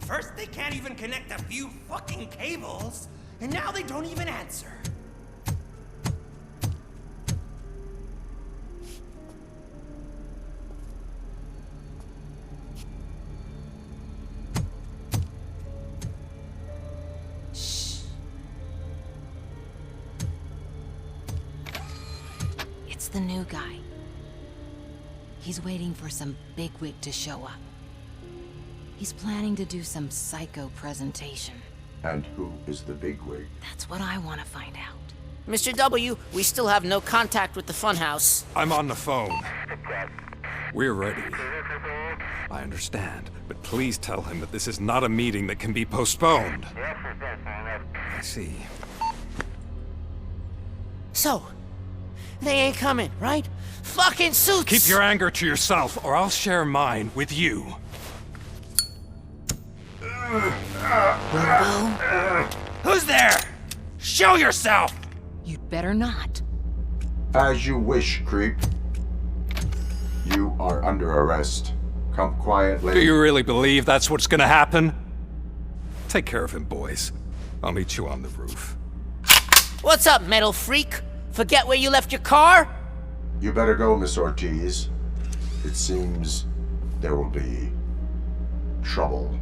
First, they can't even connect a few fucking cables, and now they don't even answer. Shh. It's the new guy. He's waiting for some bigwig to show up. He's planning to do some psycho presentation. And who is the bigwig? That's what I want to find out. Mr. W, we still have no contact with the funhouse. I'm on the phone. We're ready. I understand, but please tell him that this is not a meeting that can be postponed. I see. So, they ain't coming, right? Fucking suits! Keep your anger to yourself, or I'll share mine with you. Robo? Who's there? Show yourself! You'd better not. As you wish, creep. You are under arrest. Come quietly. Do you really believe that's what's gonna happen? Take care of him, boys. I'll meet you on the roof. What's up, metal freak? Forget where you left your car? You better go, Miss Ortiz. It seems there will be trouble.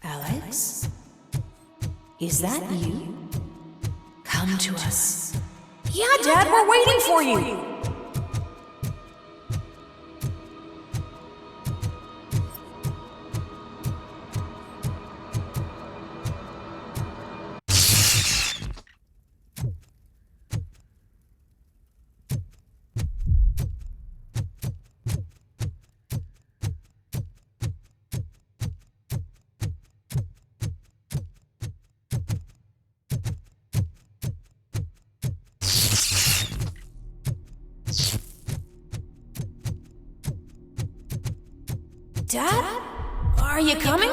Alex? Is that you? Come to us. Yeah, Dad, we're waiting for you! Dad? Are you coming?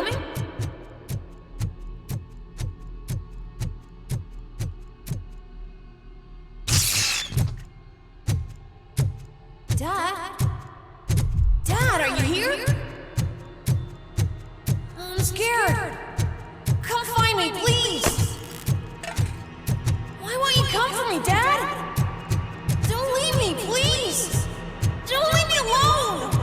Dad? Dad, are you here? I'm scared. Come find me, please. Why won't you come for me, Dad? Don't leave me, please. Don't leave me alone.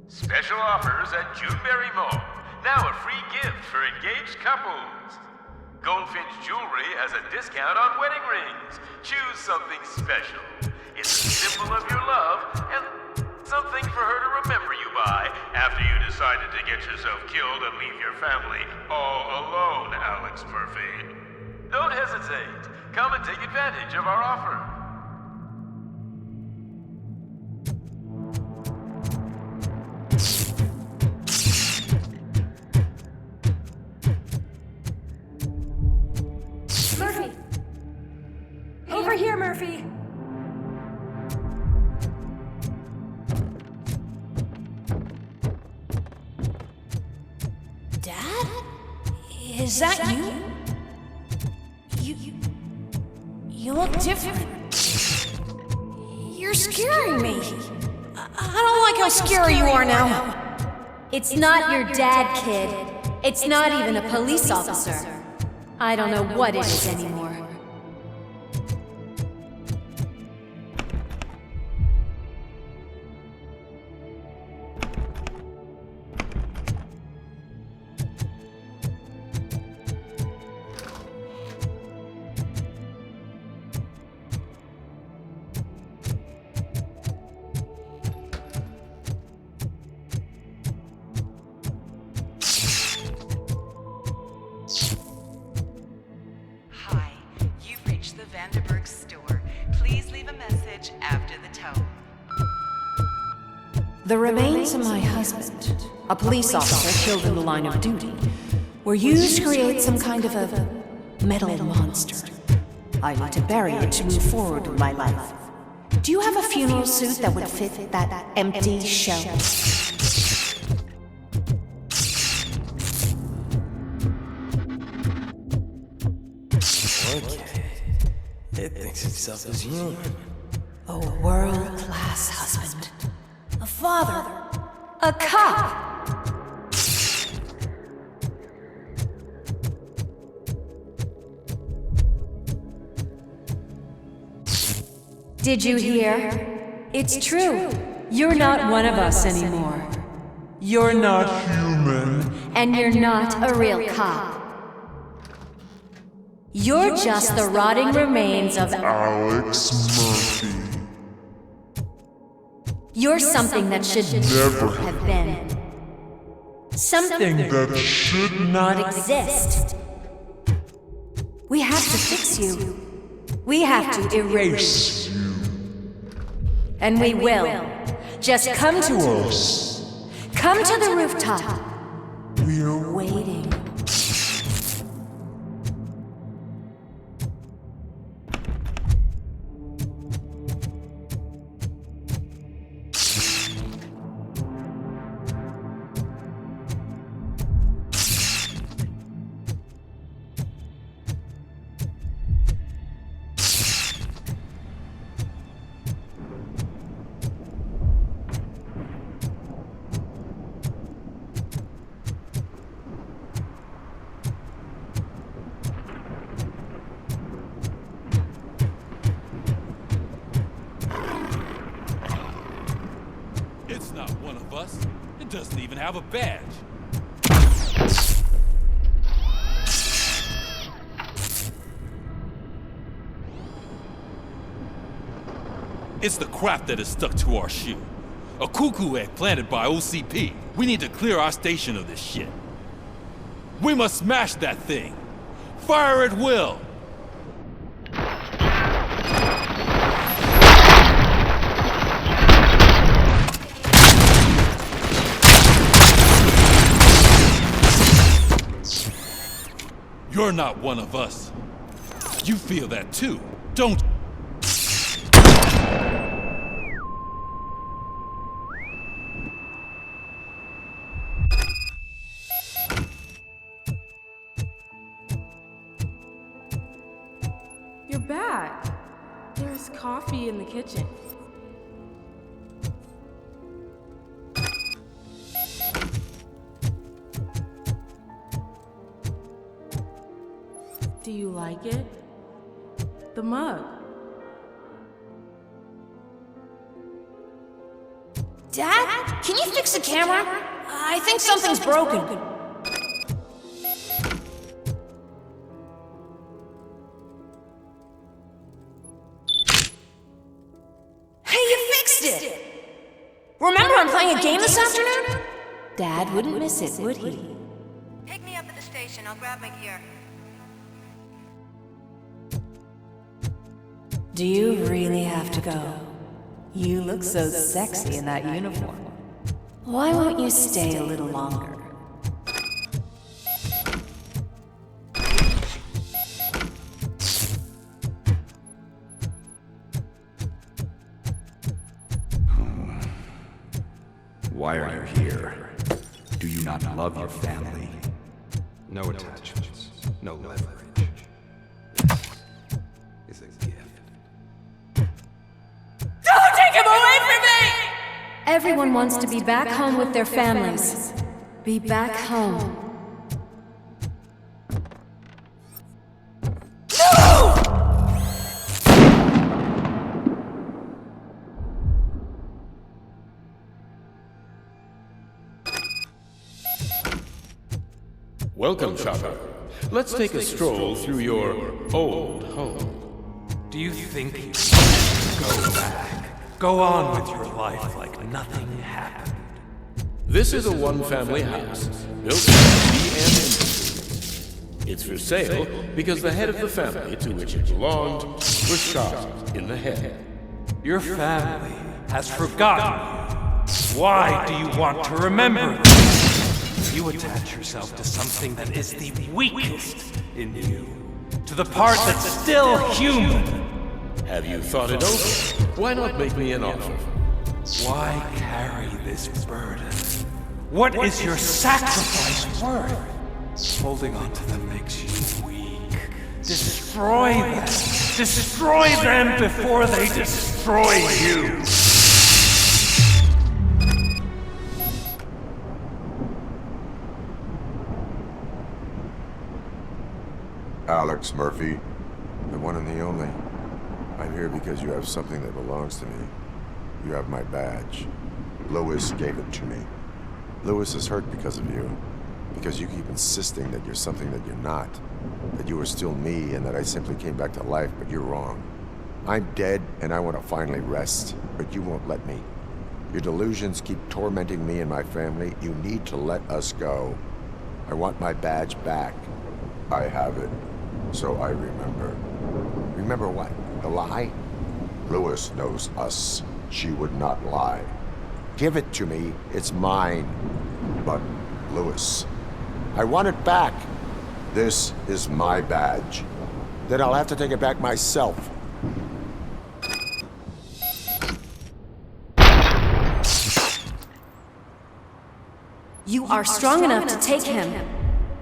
Special offers at Juneberry Mall. Now a free gift for engaged couples. Goldfinch Jewelry has a discount on wedding rings. Choose something special. It's a symbol of your love and something for her to remember you by after you decided to get yourself killed and leave your family all alone, Alex Murphy. Don't hesitate. Come and take advantage of our offer. Dad? Is that you? You look different. You're scaring me. I don't like how scary you are now. It's not your dad, kid. It's not even a police officer. I don't know what it is anymore. The remains of my husband, a police officer killed in the line of duty, were used to create some kind of a metal monster. I need to bury it to move forward with my life. Do you have a funeral suit that would fit that empty shell? Okay. It thinks itself as human. A world-class husband. A father. A cop! Did you hear? It's true. You're not one of us anymore. You're not human. And you're not a real cop. You're just the rotting remains of Alex Murphy. You're something that should never have been. Something that should not exist. We have to fix you. We have to erase you. And we will. Just come to us. Come to the rooftop. We're waiting. It's not one of us. It doesn't even have a badge. It's the crap that is stuck to our shoe. A cuckoo egg planted by OCP. We need to clear our station of this shit. We must smash that thing. Fire at will. You're not one of us. You feel that too, don't you? You're back. There's coffee in the kitchen. Do you like it? The mug. Dad, can you fix the camera? I think something's broken. Hey, you fixed it! Remember I'm playing a game this afternoon? Dad wouldn't miss it, would he? Pick me up at the station. I'll grab my gear. Do you really have to go? You look so sexy in that uniform. Why won't you stay a little longer? Why are you here? Do you not love your family? No attachments, no leverage. This is a gift. Don't take him away from me! Everyone wants to be back home with their families. Be back home. Welcome, Chopper. Let's take a stroll through your old home. Do you think you can go back? Go on with your life like nothing happened? This is a one-family house, built for heavy and industry. It's for sale because the head of the family to which it belonged was shot in the head. Your family has forgotten you. Why do you want to remember this? You attach yourself to something that is the weakest in you, to the part that's still human. Have you thought it over? Why not make me an offer? Why carry this burden? What is your sacrifice worth? Holding on to them makes you weak. Destroy them. Destroy them before they destroy you. Alex Murphy, the one and the only. I'm here because you have something that belongs to me. You have my badge. Lewis gave it to me. Lewis is hurt because of you. Because you keep insisting that you're something that you're not. That you are still me and that I simply came back to life, but you're wrong. I'm dead and I want to finally rest, but you won't let me. Your delusions keep tormenting me and my family. You need to let us go. I want my badge back. I have it. So I remember. Remember what? The lie? Lewis knows us. She would not lie. Give it to me. It's mine. But, Lewis, I want it back. This is my badge. Then I'll have to take it back myself. You are strong enough to take him.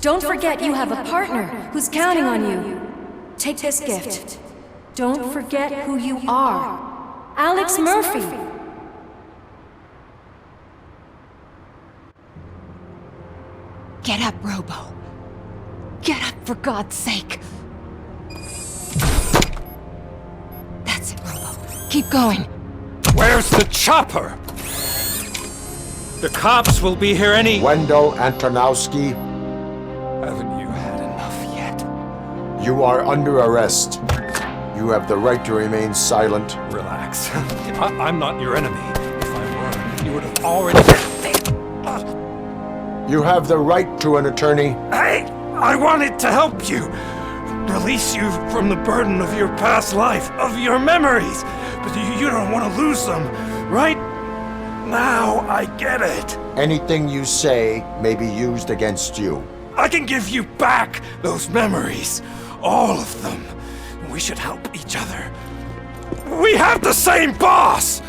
Don't forget you have a partner who's counting on you. Take this gift. Don't forget who you are. Alex Murphy. Get up, Robo. Get up, for God's sake. That's it, Robo. Keep going. Where's the chopper? The cops will be here any— Wendell Antonowski, Haven't you had enough yet? you are under arrest. You have the right to remain silent. Relax. I'm not your enemy. If I were, you would have already— You have the right to an attorney. I wanted to help you. Release you from the burden of your past life, of your memories. But you don't want to lose them, right? Now I get it. Anything you say may be used against you. I can give you back those memories. All of them. We should help each other. We have the same boss!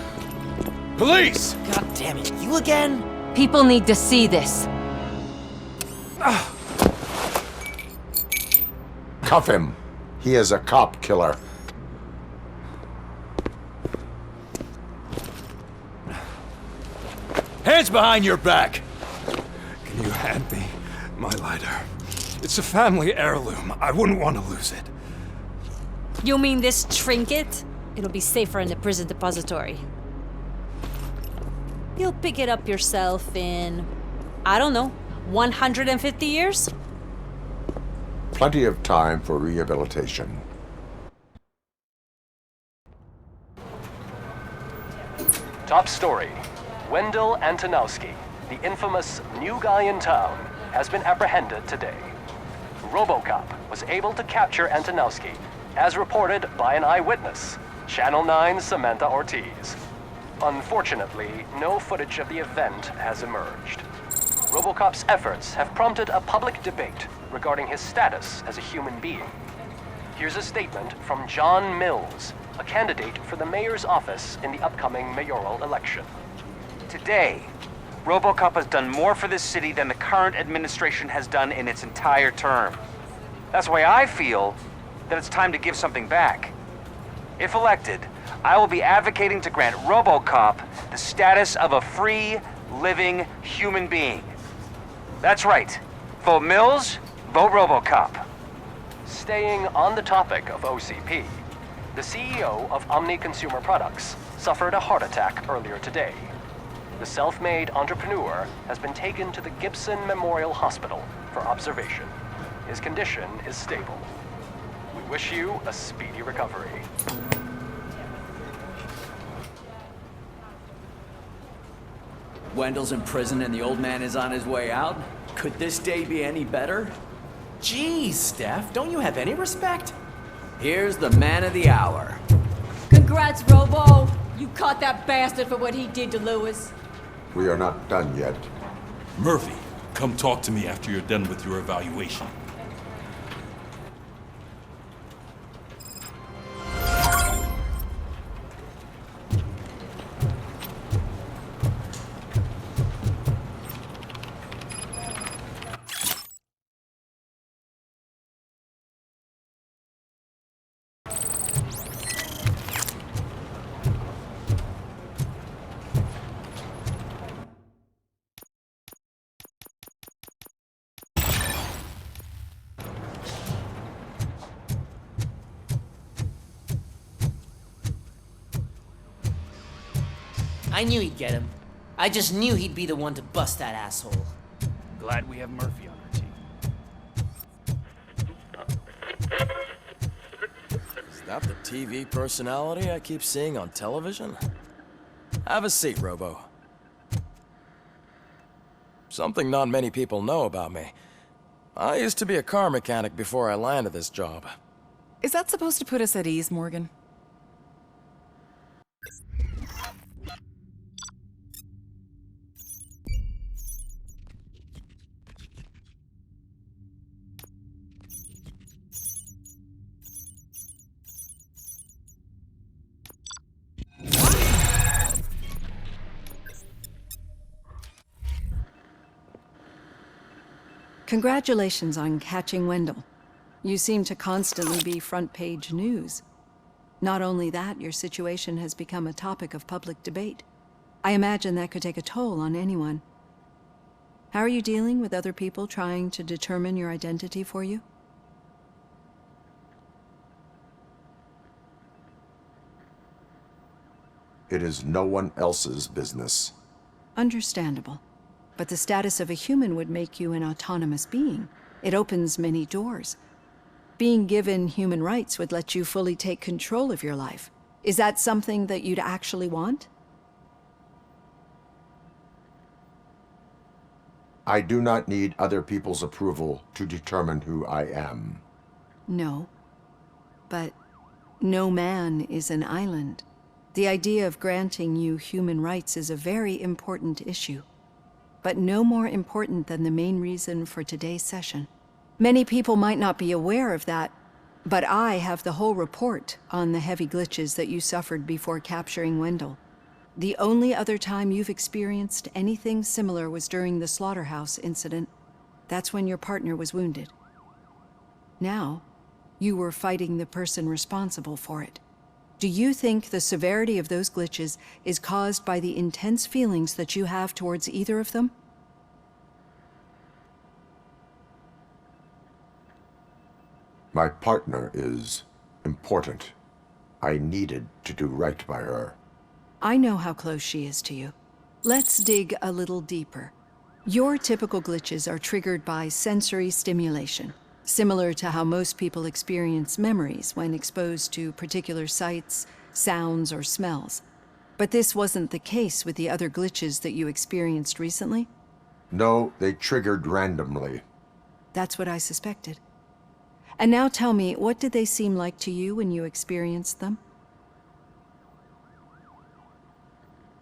Police! God damn it, you again? People need to see this. Cuff him. He is a cop killer. Hands behind your back! Can you hand me my lighter? It's a family heirloom. I wouldn't want to lose it. You mean this trinket? It'll be safer in the prison depository. You'll pick it up yourself in, I don't know, 150 years? Plenty of time for rehabilitation. Top story. Wendell Antonowski, the infamous new guy in town, has been apprehended today. RoboCop was able to capture Antonowski, as reported by an eyewitness, Channel 9's Samantha Ortiz. Unfortunately, no footage of the event has emerged. RoboCop's efforts have prompted a public debate regarding his status as a human being. Here's a statement from John Mills, a candidate for the mayor's office in the upcoming mayoral election. Today, RoboCop has done more for this city than the current administration has done in its entire term. That's why I feel that it's time to give something back. If elected, I will be advocating to grant RoboCop the status of a free, living human being. That's right. Vote Mills, vote RoboCop. Staying on the topic of OCP, the CEO of Omni Consumer Products suffered a heart attack earlier today. The self-made entrepreneur has been taken to the Gibson Memorial Hospital for observation. His condition is stable. We wish you a speedy recovery. Wendell's in prison and the old man is on his way out? Could this day be any better? Jeez, Steph, don't you have any respect? Here's the man of the hour. Congrats, Robo! You caught that bastard for what he did to Lewis. We are not done yet. Murphy, come talk to me after you're done with your evaluation. I knew he'd get him. I just knew he'd be the one to bust that asshole. Glad we have Murphy on our team. Is that the TV personality I keep seeing on television? Have a seat, Robo. Something not many people know about me. I used to be a car mechanic before I landed this job. Is that supposed to put us at ease, Morgan? Congratulations on catching Wendell. You seem to constantly be front-page news. Not only that, your situation has become a topic of public debate. I imagine that could take a toll on anyone. How are you dealing with other people trying to determine your identity for you? It is no one else's business. Understandable. But the status of a human would make you an autonomous being. It opens many doors. Being given human rights would let you fully take control of your life. Is that something that you'd actually want? I do not need other people's approval to determine who I am. No. But no man is an island. The idea of granting you human rights is a very important issue. But no more important than the main reason for today's session. Many people might not be aware of that, but I have the whole report on the heavy glitches that you suffered before capturing Wendell. The only other time you've experienced anything similar was during the slaughterhouse incident. That's when your partner was wounded. Now, you were fighting the person responsible for it. Do you think the severity of those glitches is caused by the intense feelings that you have towards either of them? My partner is important. I needed to do right by her. I know how close she is to you. Let's dig a little deeper. Your typical glitches are triggered by sensory stimulation, similar to how most people experience memories when exposed to particular sights, sounds, or smells. But this wasn't the case with the other glitches that you experienced recently? No, they triggered randomly. That's what I suspected. And now tell me, what did they seem like to you when you experienced them?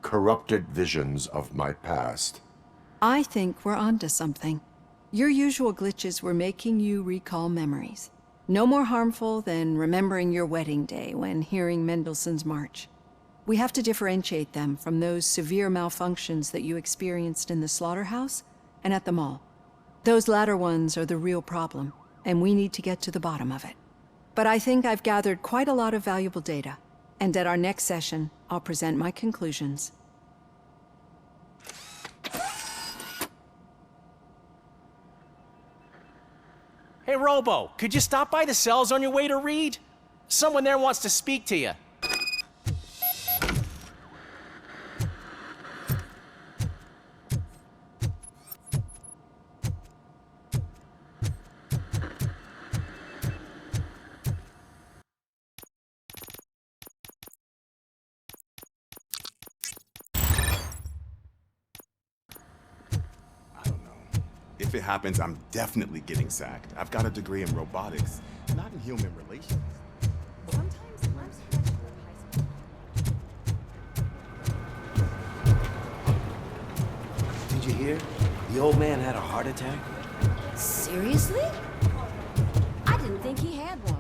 Corrupted visions of my past. I think we're onto something. Your usual glitches were making you recall memories. No more harmful than remembering your wedding day when hearing Mendelssohn's March. We have to differentiate them from those severe malfunctions that you experienced in the slaughterhouse and at the mall. Those latter ones are the real problem, and we need to get to the bottom of it. But I think I've gathered quite a lot of valuable data, and at our next session, I'll present my conclusions. Hey, Robo, could you stop by the cells on your way to Reed? Someone there wants to speak to you. If it happens, I'm definitely getting sacked. I've got a degree in robotics, not in human relations. Did you hear? The old man had a heart attack. Seriously? I didn't think he had one.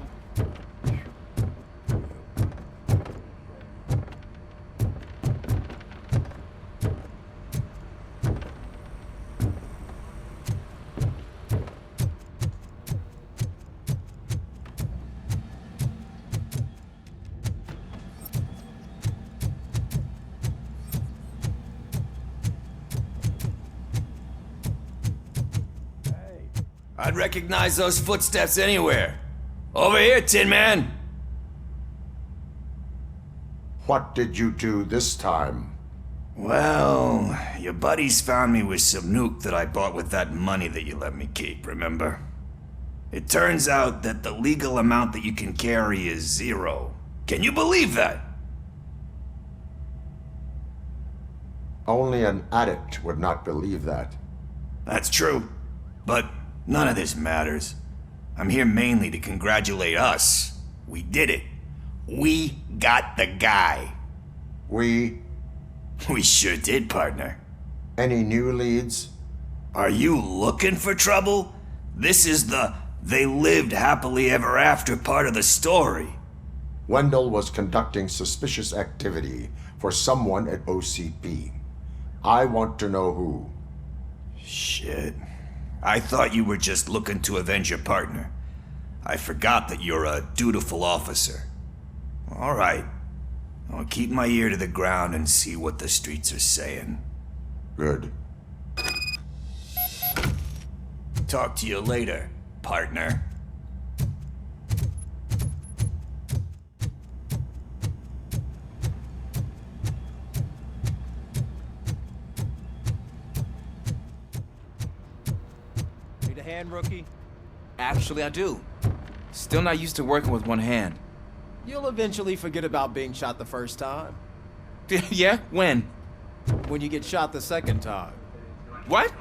I'd recognize those footsteps anywhere. Over here, Tin Man! What did you do this time? Well, your buddies found me with some nuke that I bought with that money that you let me keep, remember? It turns out that the legal amount that you can carry is 0. Can you believe that? Only an addict would not believe that. That's true, but none of this matters. I'm here mainly to congratulate us. We did it. We got the guy. We sure did, partner. Any new leads? Are you looking for trouble? This is the they lived happily ever after part of the story. Wendell was conducting suspicious activity for someone at OCP. I want to know who. Shit. I thought you were just looking to avenge your partner. I forgot that you're a dutiful officer. All right. I'll keep my ear to the ground and see what the streets are saying. Good. Talk to you later, partner. Need a hand, rookie? Actually, I do. Still not used to working with one hand. You'll eventually forget about being shot the first time. Yeah? When? When you get shot the second time. What?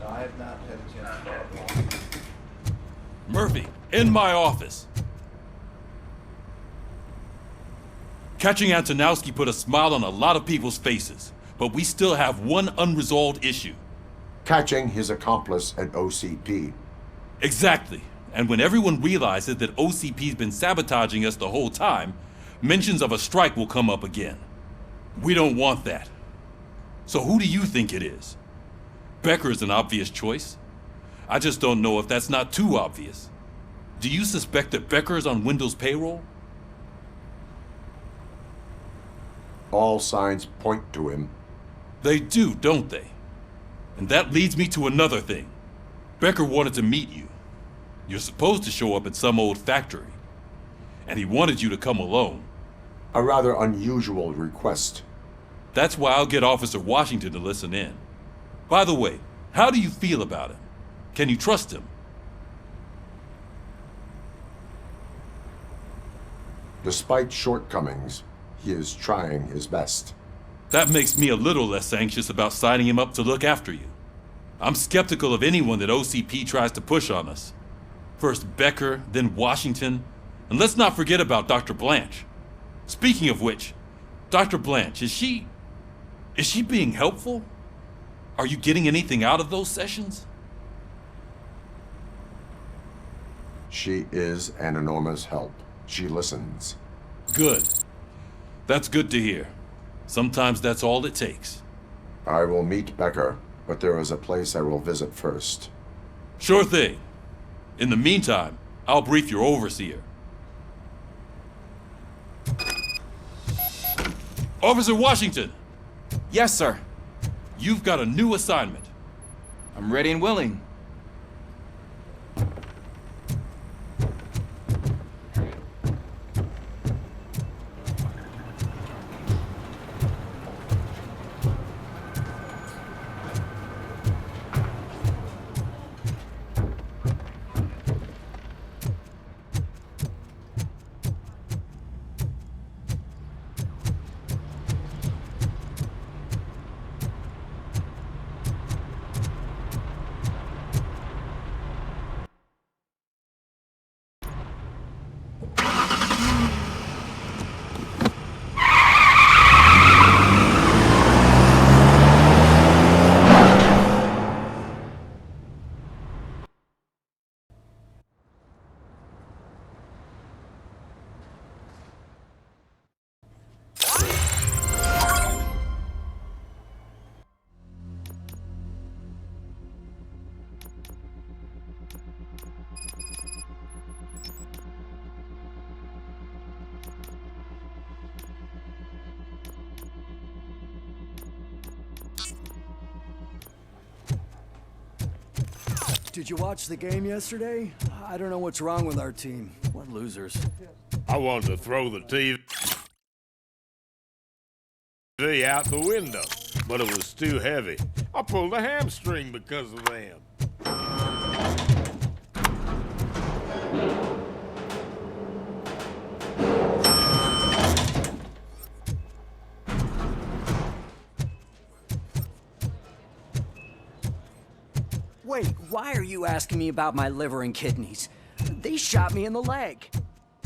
I have not had a chance to talk. Murphy, in my office. Catching Antonowski put a smile on a lot of people's faces, but we still have one unresolved issue. Catching his accomplice at OCP. Exactly. And when everyone realizes that OCP's been sabotaging us the whole time, mentions of a strike will come up again. We don't want that. So who do you think it is? Becker is an obvious choice. I just don't know if that's not too obvious. Do you suspect that Becker is on Wendell's payroll? All signs point to him. They do, don't they? And that leads me to another thing. Becker wanted to meet you. You're supposed to show up at some old factory. And he wanted you to come alone. A rather unusual request. That's why I'll get Officer Washington to listen in. By the way, how do you feel about him? Can you trust him? Despite shortcomings, he is trying his best. That makes me a little less anxious about signing him up to look after you. I'm skeptical of anyone that OCP tries to push on us. First Becker, then Washington, and let's not forget about Dr. Blanche. Speaking of which, Dr. Blanche, is she being helpful? Are you getting anything out of those sessions? She is an enormous help. She listens. Good. That's good to hear. Sometimes that's all it takes. I will meet Becker, but there is a place I will visit first. Sure thing. In the meantime, I'll brief your overseer. Officer Washington! Yes, sir. You've got a new assignment. I'm ready and willing. Did you watch the game yesterday? I don't know what's wrong with our team. What losers. I wanted to throw the TV out the window, but it was too heavy. I pulled a hamstring because of them. Wait, why are you asking me about my liver and kidneys? They shot me in the leg.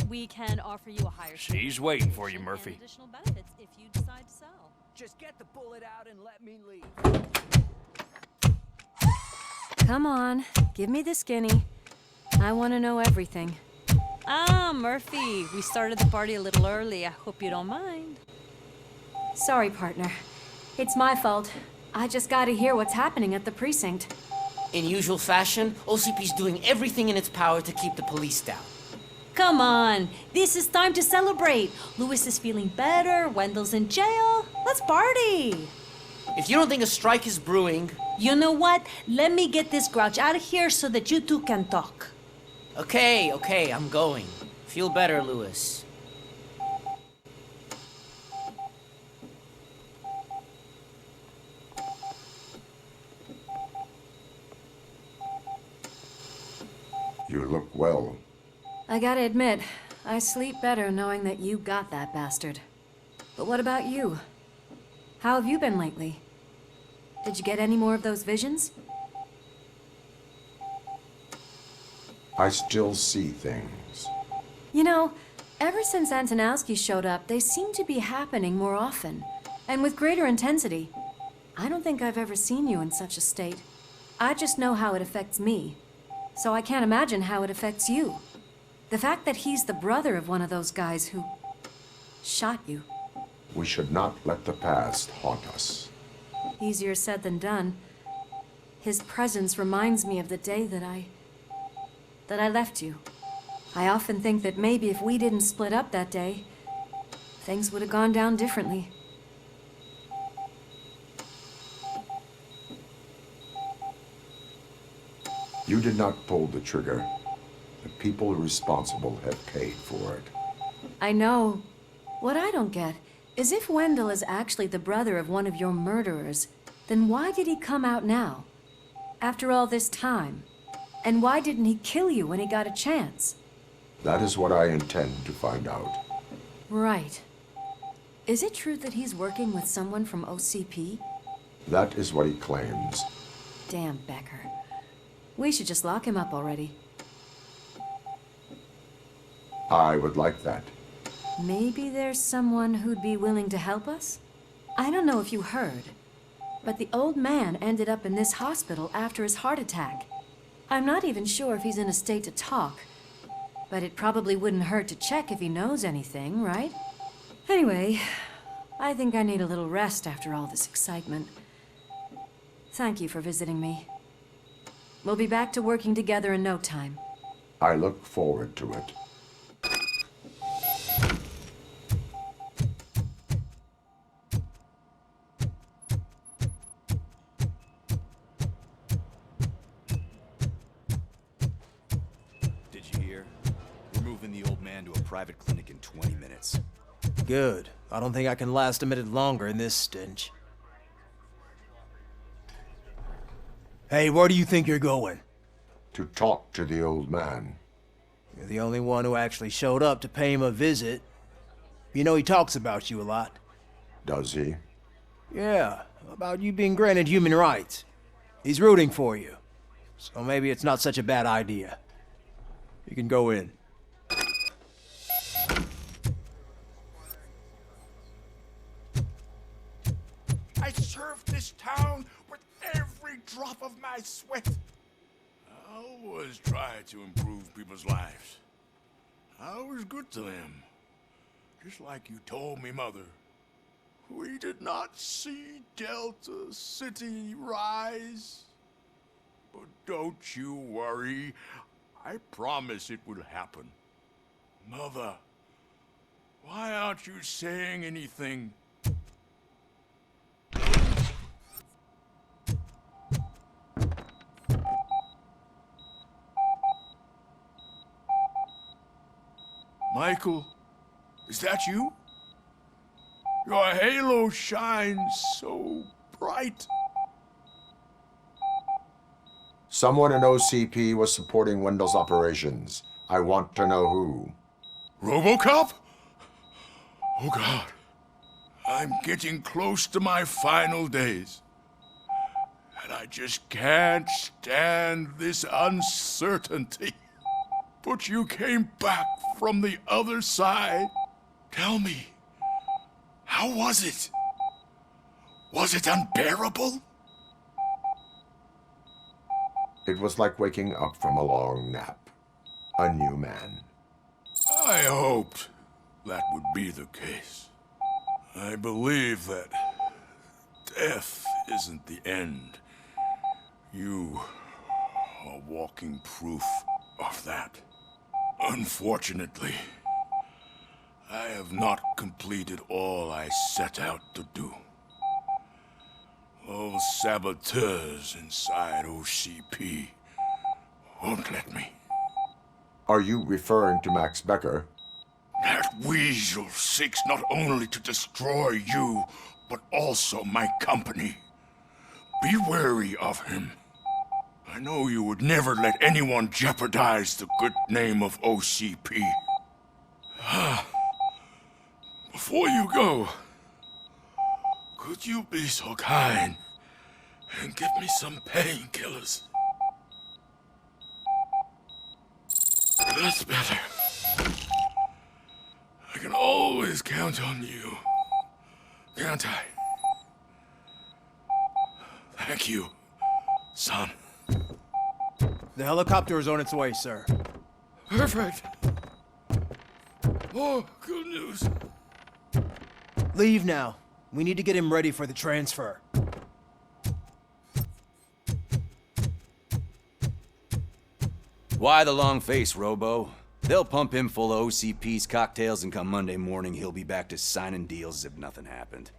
We can offer you a higher. She's waiting for you, Murphy. Additional benefits if you decide to sell. Just get the bullet out and let me leave. Come on, give me the skinny. I want to know everything. Ah, Murphy, we started the party a little early. I hope you don't mind. Sorry, partner. It's my fault. I just gotta hear what's happening at the precinct. In usual fashion, OCP's doing everything in its power to keep the police down. Come on, this is time to celebrate. Lewis is feeling better, Wendell's in jail. Let's party. If you don't think a strike is brewing... You know what? Let me get this grouch out of here so that you two can talk. Okay, I'm going. Feel better, Lewis. You look well. I gotta admit, I sleep better knowing that you got that bastard. But what about you? How have you been lately? Did you get any more of those visions? I still see things. You know, ever since Antonowski showed up, they seem to be happening more often, and with greater intensity. I don't think I've ever seen you in such a state. I just know how it affects me, so I can't imagine how it affects you. The fact that he's the brother of one of those guys who shot you. We should not let the past haunt us. Easier said than done. His presence reminds me of the day that I left you. I often think that maybe if we didn't split up that day, things would have gone down differently. You did not pull the trigger. The people responsible have paid for it. I know. What I don't get is if Wendell is actually the brother of one of your murderers, then why did he come out now? After all this time? And why didn't he kill you when he got a chance? That is what I intend to find out. Right. Is it true that he's working with someone from OCP? That is what he claims. Damn Becker. We should just lock him up already. I would like that. Maybe there's someone who'd be willing to help us? I don't know if you heard, but the old man ended up in this hospital after his heart attack. I'm not even sure if he's in a state to talk, But it probably wouldn't hurt to check if he knows anything, right? Anyway, I think I need a little rest after all this excitement. Thank you for visiting me. We'll be back to working together in no time. I look forward to it. Did you hear? We're moving the old man to a private clinic in 20 minutes. Good. I don't think I can last a minute longer in this stench. Hey, where do you think you're going? To talk to the old man. You're the only one who actually showed up to pay him a visit. You know he talks about you a lot. Does he? Yeah, about you being granted human rights. He's rooting for you. So maybe it's not such a bad idea. You can go in. I served this town with every drop of my sweat. I always tried to improve people's lives. I was good to them. Just like you told me, Mother. We did not see Delta City rise. But don't you worry. I promise it will happen. Mother, why aren't you saying anything? Michael, is that you? Your halo shines so bright. Someone in OCP was supporting Wendell's operations. I want to know who. RoboCop? Oh God. I'm getting close to my final days. And I just can't stand this uncertainty. But you came back from the other side. Tell me, how was it? Was it unbearable? It was like waking up from a long nap. A new man. I hoped that would be the case. I believe that death isn't the end. You are walking proof of that. Unfortunately, I have not completed all I set out to do. Those saboteurs inside OCP won't let me. Are you referring to Max Becker? That weasel seeks not only to destroy you, but also my company. Be wary of him. I know you would never let anyone jeopardize the good name of OCP. Before you go, could you be so kind and give me some painkillers? That's better. I can always count on you, can't I? Thank you, son. The helicopter is on its way, sir. Perfect. Oh, good news. Leave now. We need to get him ready for the transfer. Why the long face, Robo? They'll pump him full of OCP's cocktails, and come Monday morning, he'll be back to signing deals as if nothing happened.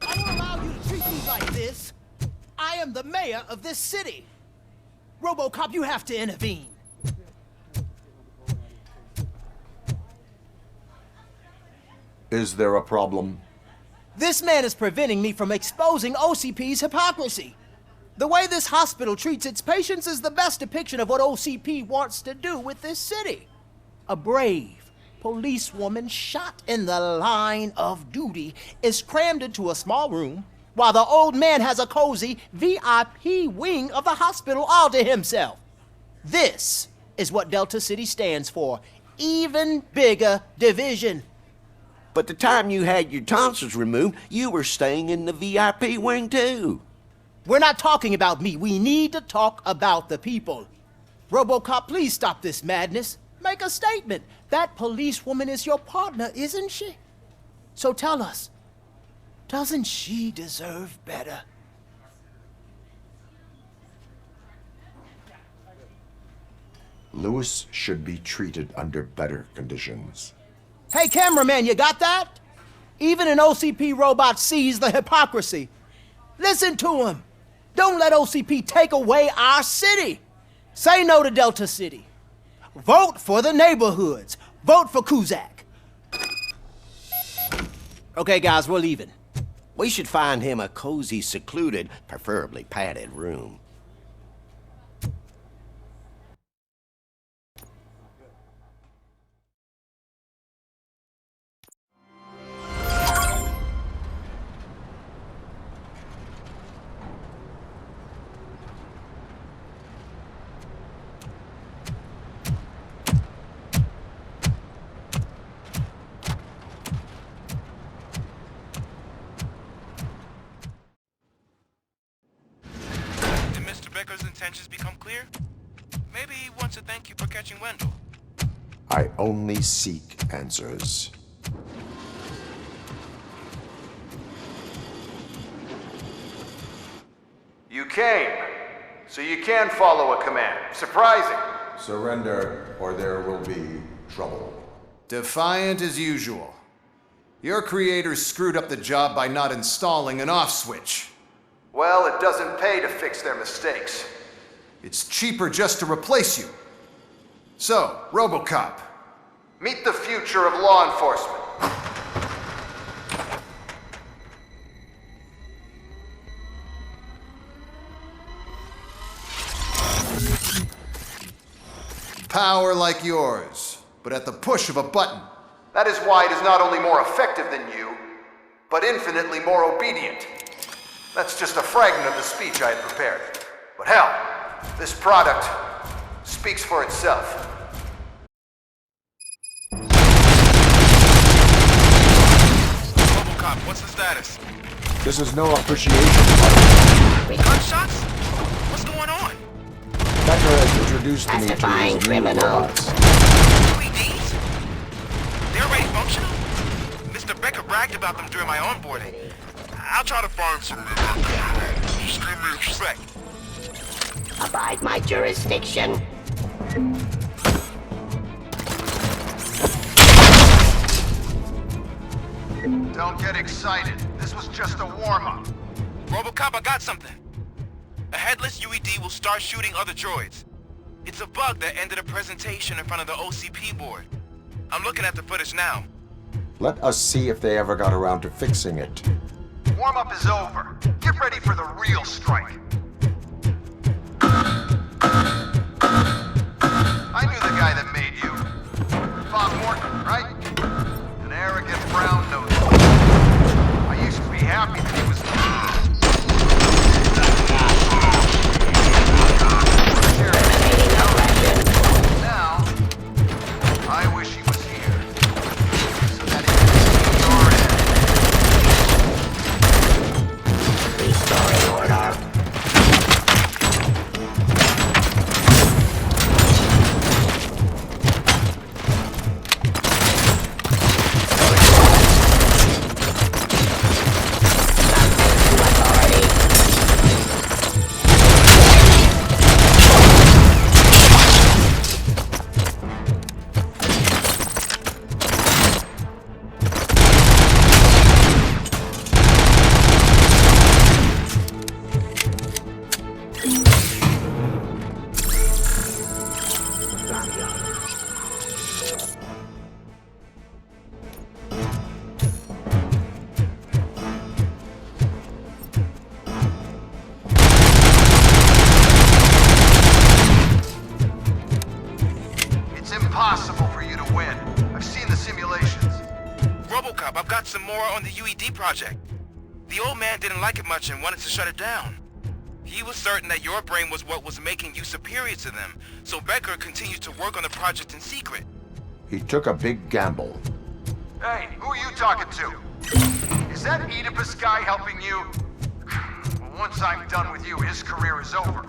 I don't allow you to treat me like this. I am the mayor of this city. RoboCop, you have to intervene. Is there a problem? This man is preventing me from exposing OCP's hypocrisy. The way this hospital treats its patients is the best depiction of what OCP wants to do with this city. A brave policewoman shot in the line of duty is crammed into a small room, while the old man has a cozy VIP wing of the hospital all to himself. This is what Delta City stands for. Even bigger division. But the time you had your tonsils removed, you were staying in the VIP wing too. We're not talking about me. We need to talk about the people. RoboCop, please stop this madness. Make a statement. That policewoman is your partner, isn't she? So tell us, doesn't she deserve better? Lewis should be treated under better conditions. Hey, cameraman, you got that? Even an OCP robot sees the hypocrisy. Listen to him. Don't let OCP take away our city. Say no to Delta City. Vote for the neighborhoods. Vote for Kuzak. Okay, guys, we're leaving. We should find him a cozy, secluded, preferably padded room. Becker's intentions become clear? Maybe he wants to thank you for catching Wendell. I only seek answers. You came, so you can follow a command. Surprising. Surrender, or there will be trouble. Defiant as usual. Your creators screwed up the job by not installing an off switch. Well, it doesn't pay to fix their mistakes. It's cheaper just to replace you. So, RoboCop, meet the future of law enforcement. Power like yours, but at the push of a button. That is why it is not only more effective than you, but infinitely more obedient. That's just a fragment of the speech I had prepared. But hell, this product speaks for itself. RoboCop, what's the status? This is no appreciation. Gunshots? What's going on? Becker has introduced me to his new robots. UEDs? They're already functional? Mr. Becker bragged about them during my onboarding. I'll try to farm some extremely respect. Abide my jurisdiction. Don't get excited. This was just a warm-up. RoboCop, I got something. A headless UED will start shooting other droids. It's a bug that ended a presentation in front of the OCP board. I'm looking at the footage now. Let us see if they ever got around to fixing it. Warm-up is over. Get ready for the real strike. I knew the guy that made you. Bob Morton, right? An arrogant brown-nosed. I used to be happy that he was... Now, I wish he was here. So that he could see your end. Restoring order. It's impossible for you to win. I've seen the simulations. RoboCop, I've got some more on the UED project. The old man didn't like it much and wanted to shut it down. He was certain that your brain was what was making you superior to them, so Becker continued to work on the project in secret. He took a big gamble. Hey, who are you talking to? Is that Oedipus guy helping you? Well, once I'm done with you, his career is over.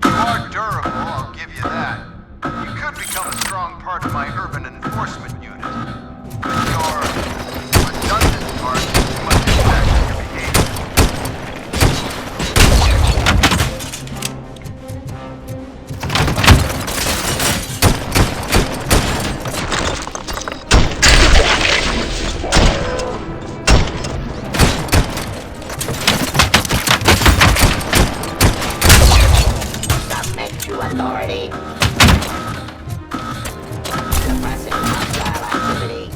You are durable, I'll give you that. You could become a strong part of my urban enforcement unit. But your redundant part is too much impact on your behavior. Submit to authority. Suppressing hostile activity.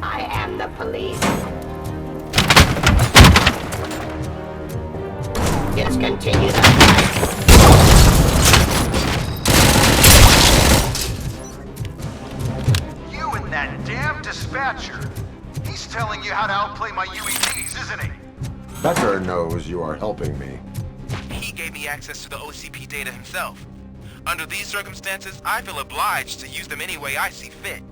I am the police. Discontinue the fight. You and that damn dispatcher. He's telling you how to outplay my UEDs, isn't he? Becker knows you are helping me. He gave me access to the OCP data himself. Under these circumstances, I feel obliged to use them any way I see fit.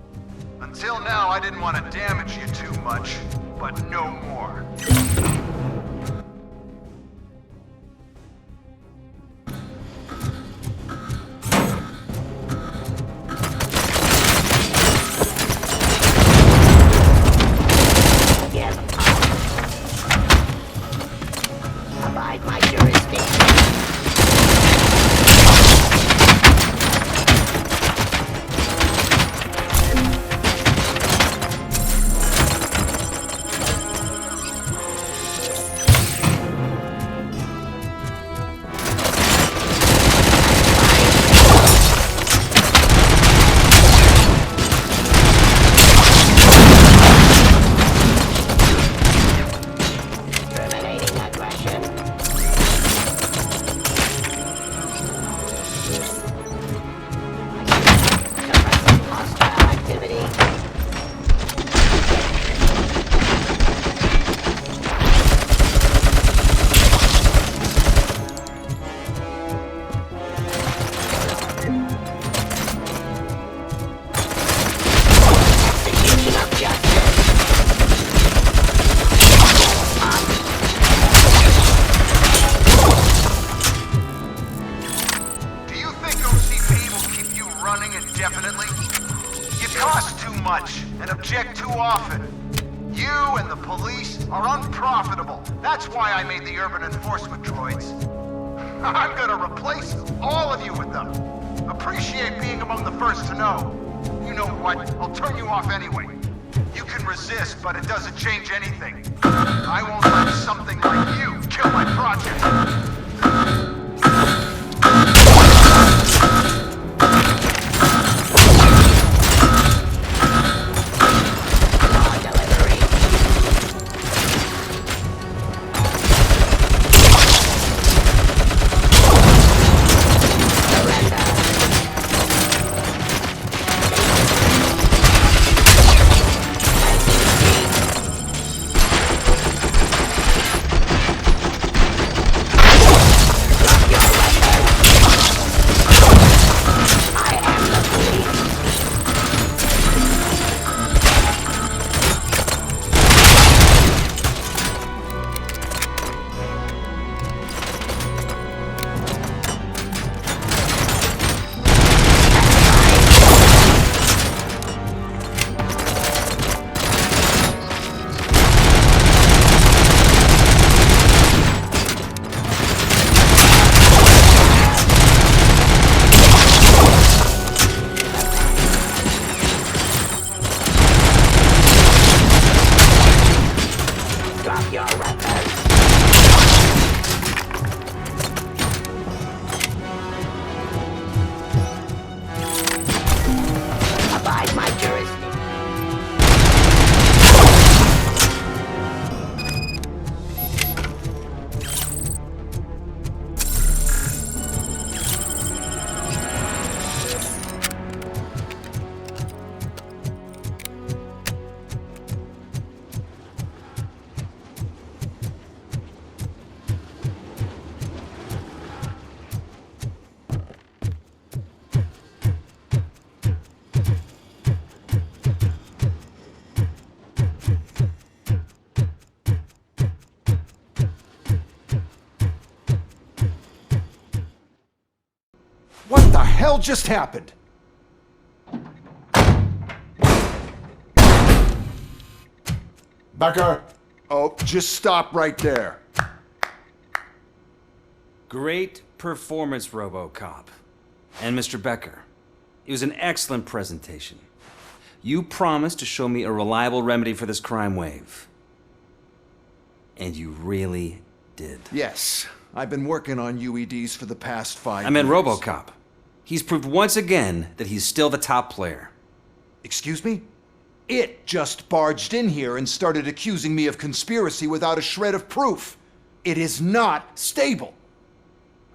Until now, I didn't want to damage you too much, but no more. Give up. Abide my jurisdiction. Terminating aggression. Suppressing hostile activity. Execution of justice. Do you think OCP will keep you running indefinitely? You cost too much and object too often. You and the police are unprofitable. That's why I made the urban enforcement droids. I'm gonna replace all of you with them. Appreciate being among the first to know. You know what? I'll turn you off anyway. You can resist, but it doesn't change anything. I won't let something like you kill my project. Law delivery. Surrender. hell just happened? Becker! Oh, just stop right there. Great performance, RoboCop. And Mr. Becker, it was an excellent presentation. You promised to show me a reliable remedy for this crime wave. And you really did. Yes, I've been working on UEDs for the past 5 years. I meant RoboCop. He's proved once again that he's still the top player. Excuse me? It just barged in here and started accusing me of conspiracy without a shred of proof. It is not stable.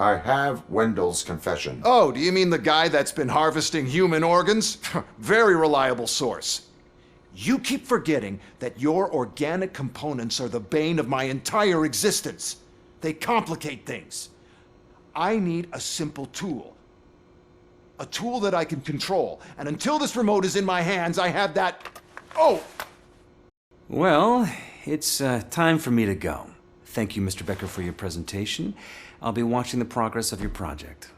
I have Wendell's confession. Oh, do you mean the guy that's been harvesting human organs? Very reliable source. You keep forgetting that your organic components are the bane of my entire existence. They complicate things. I need a simple tool. A tool that I can control. And until this remote is in my hands, I have that... Oh! Well, it's time for me to go. Thank you, Mr. Becker, for your presentation. I'll be watching the progress of your project.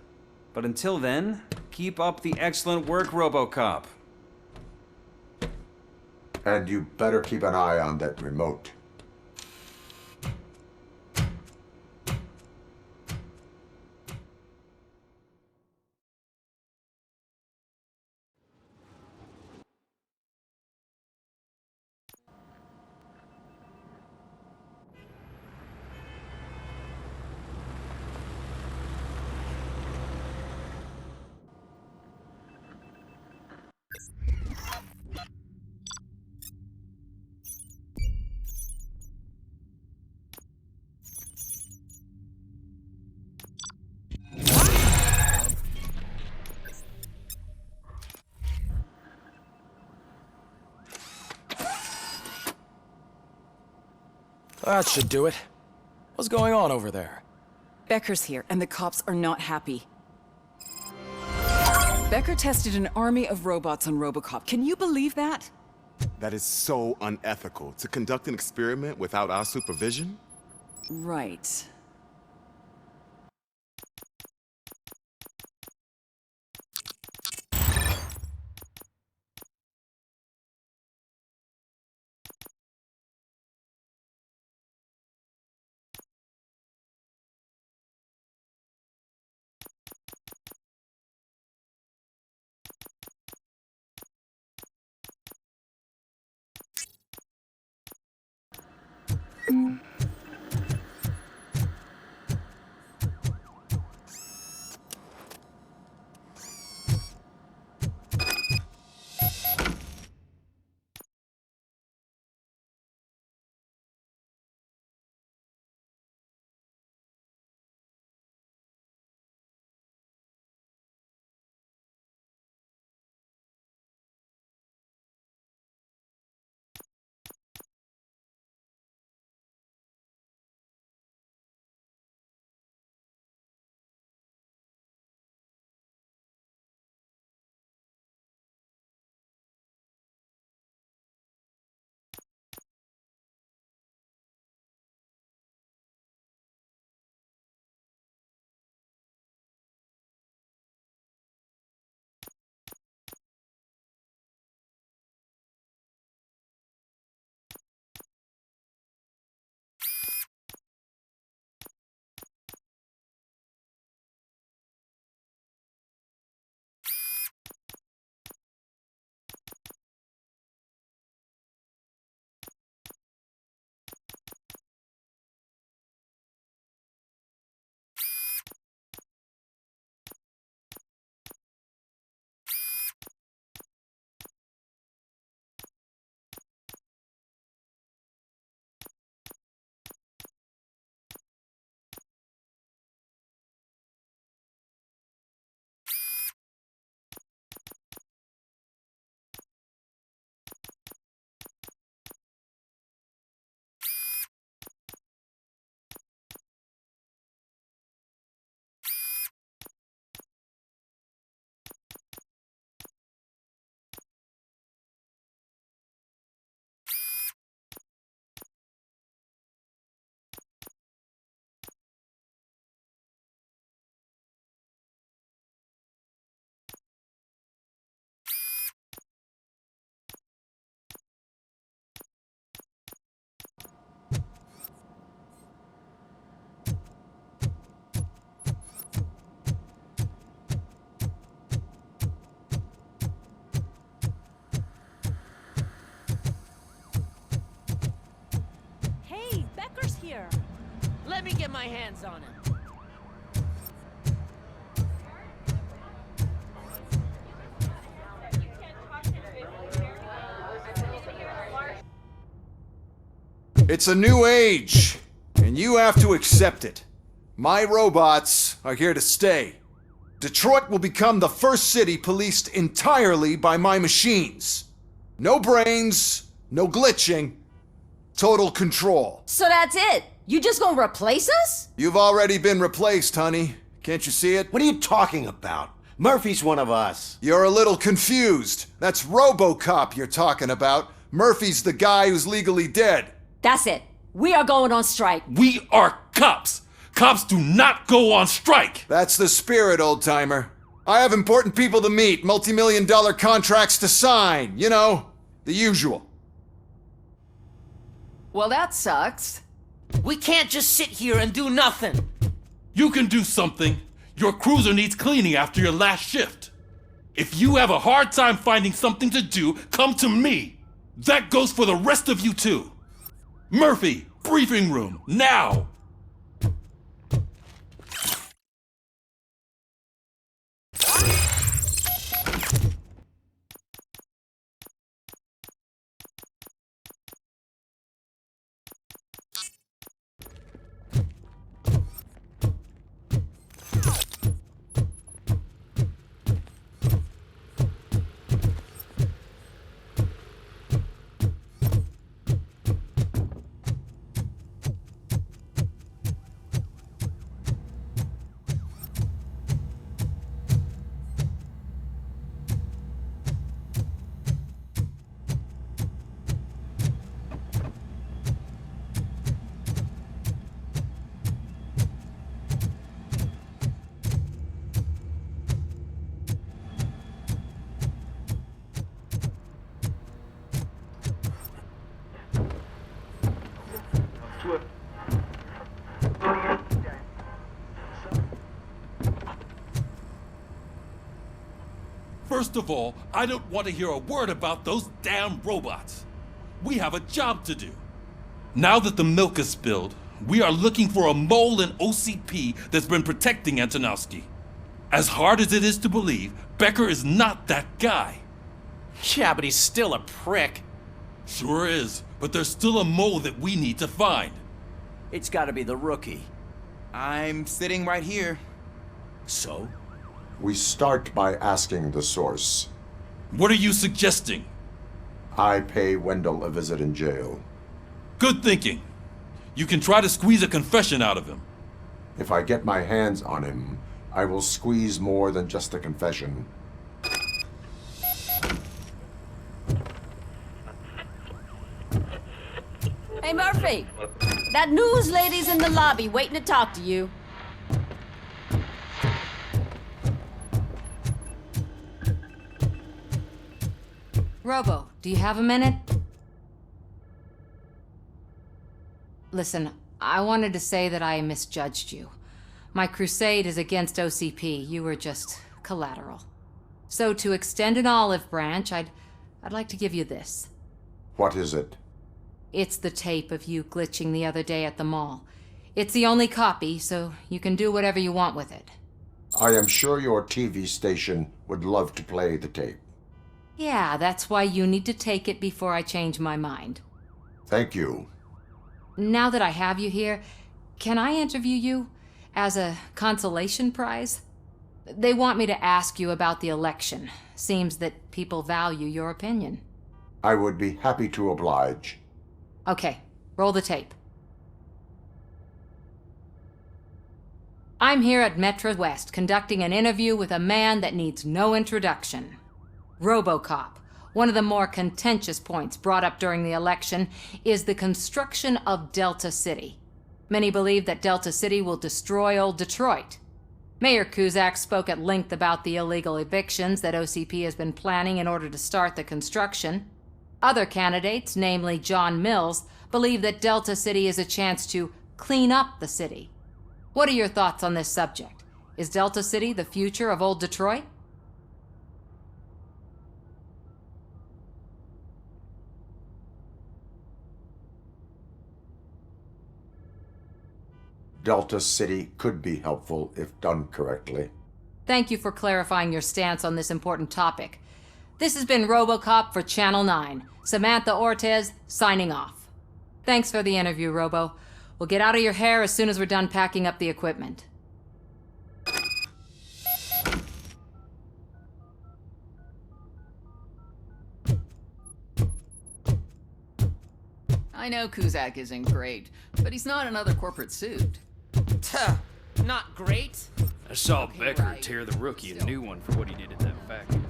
But until then, keep up the excellent work, RoboCop. And you better keep an eye on that remote. That should do it. What's going on over there? Becker's here, and the cops are not happy. Becker tested an army of robots on RoboCop. Can you believe that? That is so unethical. To conduct an experiment without our supervision? Right. my hands on him. It's a new age, and you have to accept it. My robots are here to stay. Detroit will become the first city policed entirely by my machines. No brains, no glitching, total control. So that's it? You just gonna replace us? You've already been replaced, honey. Can't you see it? What are you talking about? Murphy's one of us. You're a little confused. That's RoboCop you're talking about. Murphy's the guy who's legally dead. That's it. We are going on strike. We are cops. Cops do not go on strike. That's the spirit, old-timer. I have important people to meet, multi-million-dollar contracts to sign. You know, the usual. Well, that sucks. We can't just sit here and do nothing. You can do something. Your cruiser needs cleaning after your last shift. If you have a hard time finding something to do, come to me. That goes for the rest of you too. Murphy, briefing room, now! First of all, I don't want to hear a word about those damn robots. We have a job to do. Now that the milk is spilled, we are looking for a mole in OCP that's been protecting Antonowski. As hard as it is to believe, Becker is not that guy. Yeah, but he's still a prick. Sure is, but there's still a mole that we need to find. It's gotta be the rookie. I'm sitting right here. So? We start by asking the source. What are you suggesting? I pay Wendell a visit in jail. Good thinking. You can try to squeeze a confession out of him. If I get my hands on him, I will squeeze more than just a confession. Hey, Murphy. That news lady's in the lobby waiting to talk to you. Robo, do you have a minute? Listen, I wanted to say that I misjudged you. My crusade is against OCP. You were just collateral. So to extend an olive branch, I'd like to give you this. What is it? It's the tape of you glitching the other day at the mall. It's the only copy, so you can do whatever you want with it. I am sure your TV station would love to play the tape. Yeah, that's why you need to take it before I change my mind. Thank you. Now that I have you here, can I interview you as a consolation prize? They want me to ask you about the election. Seems that people value your opinion. I would be happy to oblige. Okay, roll the tape. I'm here at Metro West conducting an interview with a man that needs no introduction. RoboCop. One of the more contentious points brought up during the election is the construction of Delta City. Many believe that Delta City will destroy old Detroit. Mayor Cusack spoke at length about the illegal evictions that OCP has been planning in order to start the construction. Other candidates, namely John Mills, believe that Delta City is a chance to clean up the city. What are your thoughts on this subject? Is Delta City the future of old Detroit? Delta City could be helpful if done correctly. Thank you for clarifying your stance on this important topic. This has been RoboCop for Channel 9. Samantha Ortez, signing off. Thanks for the interview, Robo. We'll get out of your hair as soon as we're done packing up the equipment. I know Kuzak isn't great, but he's not another corporate suit. Tuh, not great. I saw Becker tear the rookie a new one for what he did at that factory.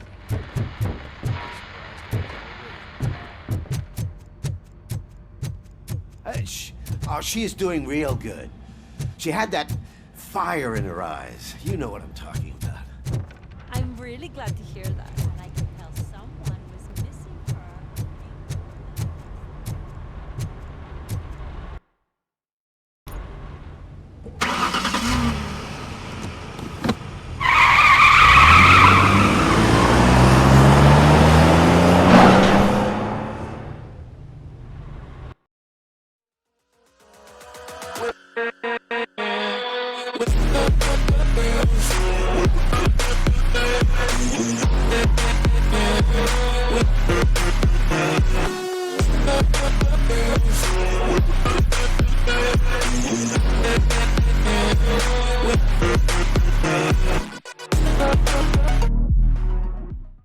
She is doing real good. She had that fire in her eyes. You know what I'm talking about. I'm really glad to hear that. And I can tell someone was missing her. With